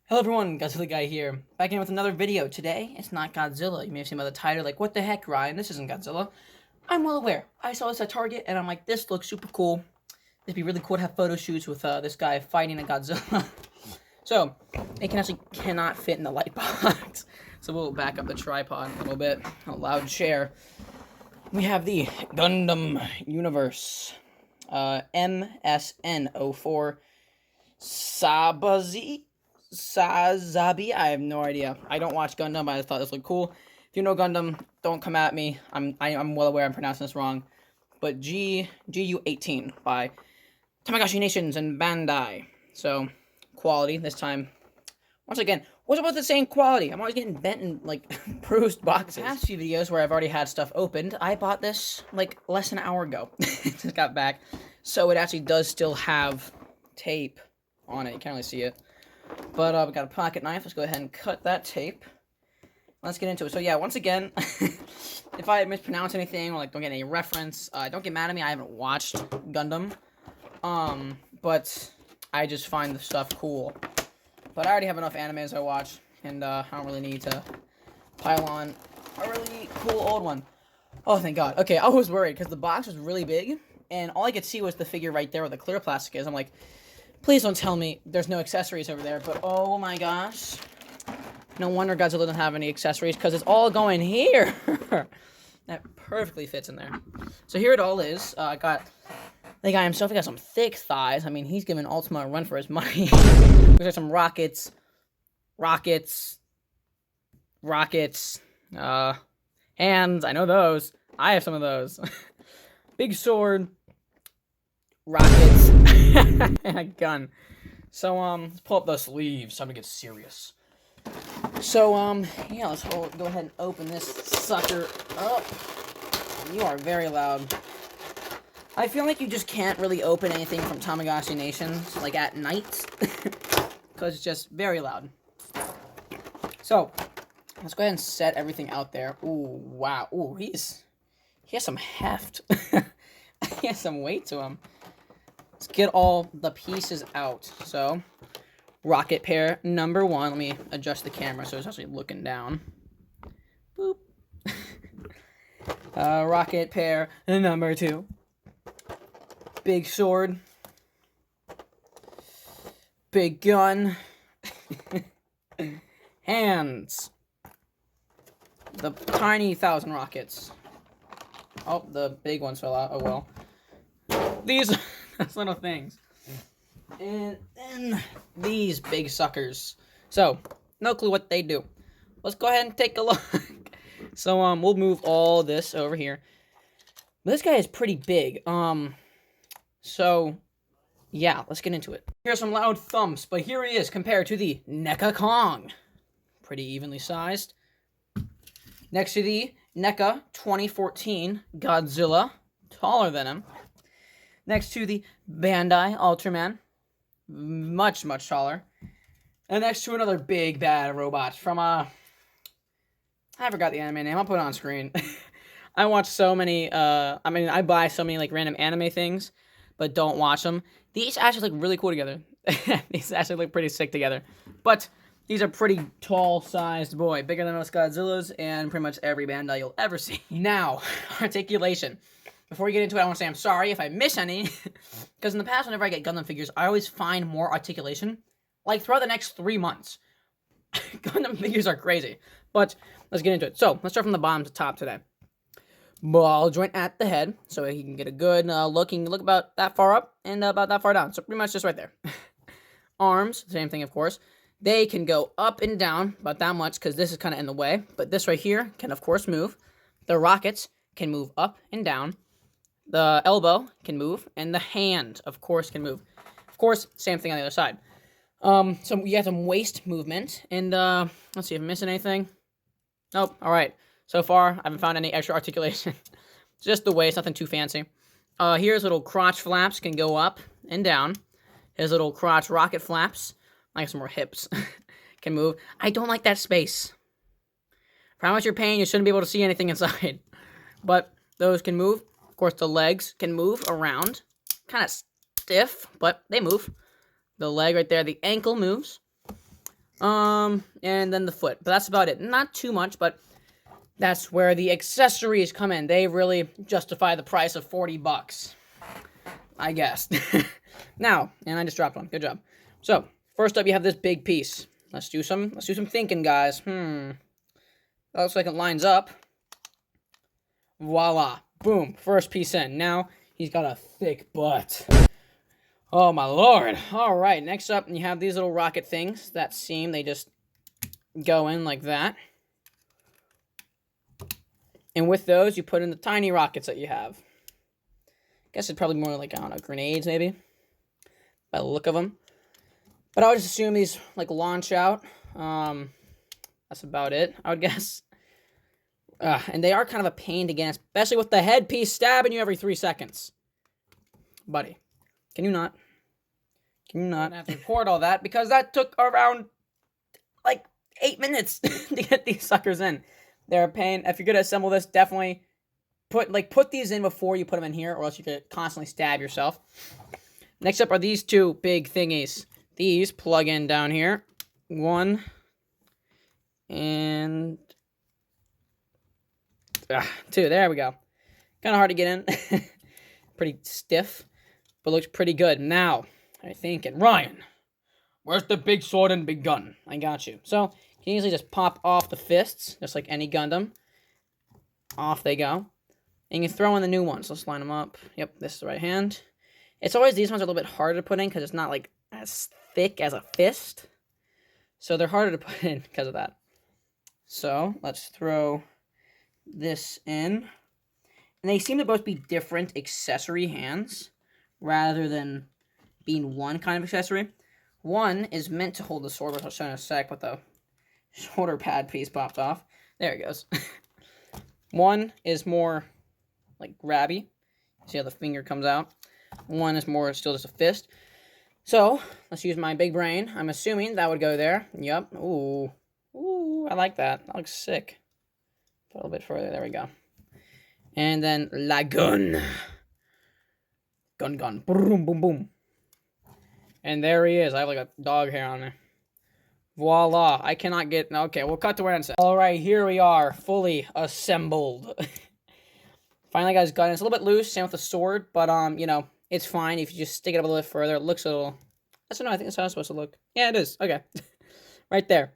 Hello everyone, Godzilla Guy here, back in with another video. Today, it's not Godzilla. You may have seen by the title, like, what the heck, Ryan? This isn't Godzilla. I'm well aware. I saw this at Target, and I'm like, this looks super cool. It'd be really cool to have photo shoots with this guy fighting a Godzilla. So, it cannot fit in the light box. So we'll back up the tripod a little bit. A loud chair. We have the Gundam universe. MSN-04. Sazabi? I have no idea. I don't watch Gundam, but I just thought this looked cool. If you know Gundam, don't come at me. I'm well aware I'm pronouncing this wrong. But GU-18 by Tamagotchi Nations and Bandai. So, quality this time. Once again, what's about the same quality? I'm always getting bent and, like, bruised boxes. The past few videos where I've already had stuff opened, I bought this, like, less than an hour ago. Just got back. So it actually does still have tape on it. You can't really see it. But we got a pocket knife. Let's go ahead and cut that tape. Let's get into it. So yeah, once again, if I mispronounce anything or like don't get any reference, don't get mad at me. I haven't watched Gundam, but I just find the stuff cool. But I already have enough animes I watch, and I don't really need to pile on a really cool old one. Oh, thank God. Okay, I was worried because the box was really big, and all I could see was the figure right there where the clear plastic is. I'm like, please don't tell me there's no accessories over there, but oh my gosh. No wonder Godzilla doesn't have any accessories, because it's all going here. That perfectly fits in there. So here it all is. I got the guy himself. He got some thick thighs. I mean, he's giving Ultima a run for his money. There's some rockets. Hands. I know those. I have some of those. Big sword. Rockets. And a gun. So, let's pull up the sleeves. Time to get serious. So, yeah, let's go ahead and open this sucker up. You are very loud. I feel like you just can't really open anything from Tamagotchi Nations, like, at night. Because it's just very loud. So, let's go ahead and set everything out there. Ooh, wow. Ooh, he has some heft. He has some weight to him. Let's get all the pieces out. So, rocket pair number 1. Let me adjust the camera so it's actually looking down. Boop. Rocket pair number 2. Big sword. Big gun. Hands. The tiny 1,000 rockets. Oh, the big ones fell out. Oh well. These little things. And then these big suckers. So, no clue what they do. Let's go ahead and take a look. So, we'll move all this over here. This guy is pretty big. So, yeah, let's get into it. Here's some loud thumps, but here he is compared to the NECA Kong. Pretty evenly sized. Next to the NECA 2014 Godzilla. Taller than him. Next to the Bandai Ultraman. Much, much taller. And next to another big bad robot from, I forgot the anime name. I'll put it on screen. I watch so many, I buy so many, like, random anime things, but don't watch them. These actually look really cool together. These actually look pretty sick together. But these are pretty tall-sized boy. Bigger than most Godzillas and pretty much every Bandai you'll ever see. Now, articulation. Before we get into it, I want to say I'm sorry if I miss any. Because in the past, whenever I get Gundam figures, I always find more articulation. Like, throughout the next 3 months. Gundam figures are crazy. But, let's get into it. So, let's start from the bottom to top today. Ball joint at the head. So he can get a good look. He can look about that far up and about that far down. So, pretty much just right there. Arms, same thing, of course. They can go up and down about that much, because this is kind of in the way. But this right here can, of course, move. The rockets can move up and down. The elbow can move, and the hand, of course, can move. Of course, same thing on the other side. So you have some waist movement, and let's see if I'm missing anything. Nope. All right. So far, I haven't found any extra articulation. It's just the waist, nothing too fancy. Here's little crotch flaps can go up and down. His little crotch rocket flaps, like some more hips, can move. I don't like that space. For how much you're paying, you shouldn't be able to see anything inside. But those can move. Of course, the legs can move around. Kind of stiff, but they move. The leg right there, the ankle moves. And then the foot. But that's about it. Not too much, but that's where the accessories come in. They really justify the price of $40, I guess. Now, and I just dropped one. Good job. So, first up, you have this big piece. Let's do some thinking, guys. That looks like it lines up. Voila. Boom. First piece in. Now, he's got a thick butt. Oh, my lord. All right. Next up, you have these little rocket things that seem, they just go in like that. And with those, you put in the tiny rockets that you have. I guess it's probably more like, I don't know, grenades maybe, by the look of them. But I would just assume these, like, launch out. That's about it, I would guess. And they are kind of a pain to get, especially with the headpiece stabbing you every 3 seconds. Buddy, can you not? Can you not? I have to record all that because that took around, like, 8 minutes to get these suckers in. They're a pain. If you're going to assemble this, definitely put these in before you put them in here, or else you could constantly stab yourself. Next up are these two big thingies. These plug in down here. 1 and 2. There we go. Kind of hard to get in. Pretty stiff, but looks pretty good. Now, I'm thinking, Ryan, where's the big sword and big gun? I got you. So, you can easily just pop off the fists, just like any Gundam. Off they go. And you can throw in the new ones. Let's line them up. Yep, this is the right hand. It's always, these ones are a little bit harder to put in because it's not like as thick as a fist. So they're harder to put in because of that. So, let's throw this in. And they seem to both be different accessory hands rather than being one kind of accessory. One is meant to hold the sword, which I'll show in a sec, but the shoulder pad piece popped off. There it goes. One is more like grabby. See how the finger comes out. One is more still just a fist. So, let's use my big brain. I'm assuming that would go there. Yep. Ooh. Ooh, I like that. That looks sick. A little bit further. There we go. And then la gun. Gun. Boom, boom, boom. And there he is. I have like a dog hair on me. Voila. I cannot get... Okay, we'll cut to where it says. Alright, here we are. Fully assembled. Finally got his gun. It's a little bit loose. Same with the sword. But, you know, it's fine. If you just stick it up a little bit further, it looks a little... I don't know. I think that's how it's supposed to look. Yeah, it is. Okay. Right there.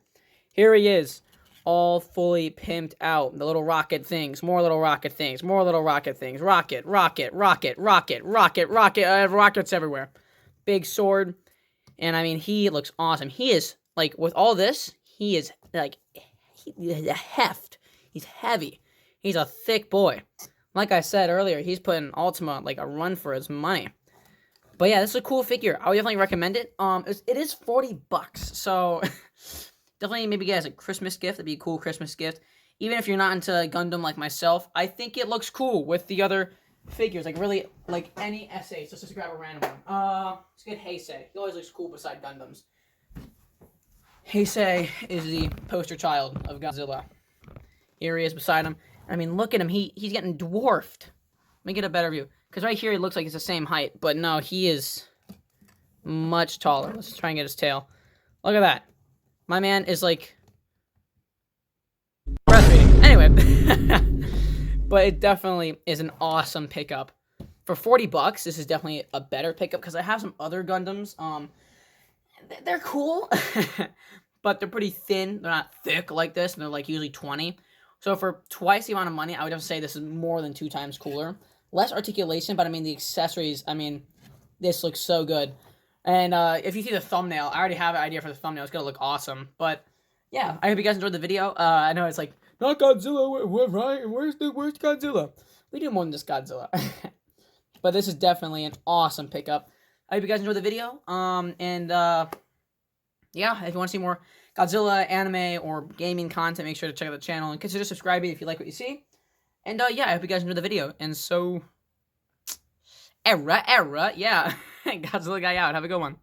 Here he is. All fully pimped out. The little rocket things. More little rocket things. More little rocket things. Rocket. Rockets everywhere. Big sword. And, I mean, he looks awesome. He is, like, with all this, he is, like, he's a heft. He's heavy. He's a thick boy. Like I said earlier, he's putting Ultima, like, a run for his money. But, yeah, this is a cool figure. I would definitely recommend it. It is $40, so... Definitely maybe get as a Christmas gift. That'd be a cool Christmas gift. Even if you're not into Gundam like myself, I think it looks cool with the other figures. Like, really, like any essays. Let's just grab a random one. Let's get Heisei. He always looks cool beside Gundams. Heisei is the poster child of Godzilla. Here he is beside him. I mean, look at him. He's getting dwarfed. Let me get a better view. Because right here, he looks like he's the same height. But no, he is much taller. Let's try and get his tail. Look at that. My man is, like, breastfeeding. Anyway. But it definitely is an awesome pickup. For $40, this is definitely a better pickup, because I have some other Gundams. They're cool, but they're pretty thin. They're not thick like this, and they're, like, usually 20. So for twice the amount of money, I would have to say this is more than 2 times cooler. Less articulation, but, I mean, the accessories, I mean, this looks so good. And if you see the thumbnail, I already have an idea for the thumbnail. It's going to look awesome. But, yeah, I hope you guys enjoyed the video. I know it's like, not Godzilla, right? Where's Godzilla? We do more than just Godzilla. But this is definitely an awesome pickup. I hope you guys enjoyed the video. Yeah, if you want to see more Godzilla, anime, or gaming content, make sure to check out the channel. And consider subscribing if you like what you see. And, yeah, I hope you guys enjoyed the video. And so... Error, yeah. Godzilla guy out. Have a good one.